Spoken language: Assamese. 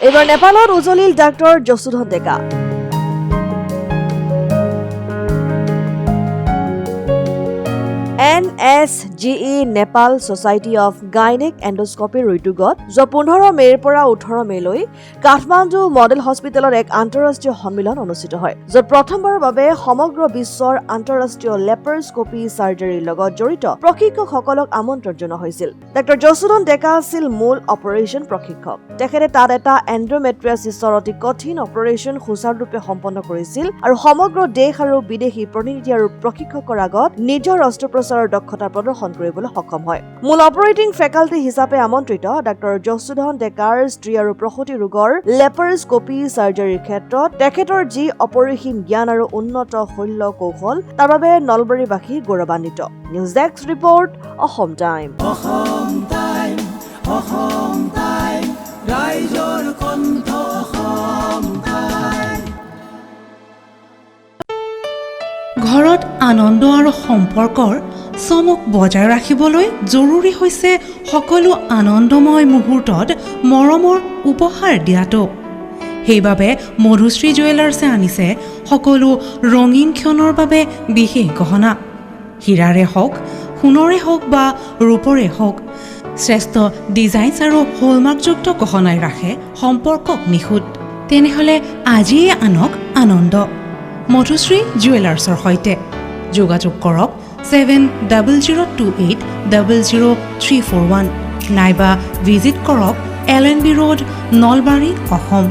এবাৰ নেপালত উজলিল doctor Jashudhan Deka. NSGE Nepal society of gynaec endoscopy উদ্যোগত যোৱা 15 মে'ৰ পৰা 18 মে'লৈ কাঠমাণ্ডু মডেল হস্পিটেলত এক আন্তঃৰাষ্ট্ৰীয় সন্মিলন অনুষ্ঠিত হয়, য'ত প্ৰথমবাৰৰ বাবে সমগ্ৰ বিশ্বৰ আন্তঃৰাষ্ট্ৰীয় লেপাৰস্কপি চাৰ্জাৰীৰ লগত জড়িত প্ৰশিক্ষকসকলক আমন্ত্ৰণ জনোৱা হৈছিল। ডাক্তৰ যশুধন ডেকা আছিল মূল অপাৰেশ্যন প্ৰশিক্ষক। তেখেতে তাত এটা এণ্ড্ৰমেট্ৰিয়াছিছৰ অতি কঠিন অপাৰেশ্যন সুচাৰুৰূপে সম্পন্ন কৰিছিল আৰু সমগ্ৰ দেশ আৰু বিদেশী প্ৰতিনিধি আৰু প্ৰশিক্ষকৰ আগত নিজৰ অস্ত্ৰোপচাৰৰ দক্ষতা প্ৰদৰ্শন কৰিবলৈ সক্ষম হয়। মূল অপাৰেটিং ফেকাল্টি হিচাপে আমন্ত্ৰিত ডাক্তৰ যশুধন ডেকাৰ স্ত্ৰী আৰু প্ৰসূতি ৰোগৰ লেপাৰস্কপি চাৰ্জাৰীৰ ক্ষেত্ৰত তেখেতৰ যি অপৰিসীম জ্ঞান আৰু উন্নত শল্য কৌশল, তাৰ বাবে নলবাৰীবাসী গৌৰৱান্বিত। News desk report, Assam time. ঘৰত আনন্দ আৰু সম্পৰ্কৰ চমক বজাই ৰাখিবলৈ জৰুৰী হৈছে সকলো আনন্দময় মুহূৰ্তত মৰমৰ উপহাৰ দিয়াটো। সেইবাবে মধুশ্ৰী জুৱেলাৰ্ছে আনিছে সকলো ৰঙীন ক্ষণৰ বাবে বিশেষ গহনা। হীৰাৰে হওক, সোণৰে হওক বা ৰূপৰে হওক, শ্ৰেষ্ঠ ডিজাইনছ আৰু হলমাৰ্কযুক্ত গহনাই ৰাখে সম্পৰ্কক নিখুঁত। তেনেহ'লে আজিয়ে আনক আনন্দ মধুশ্ৰী জুৱেলাৰ্ছৰ সৈতে। যোগাযোগ কৰক 7002800341 নাইবা ভিজিট কৰক LNB ৰোড, নলবাৰী, অসম।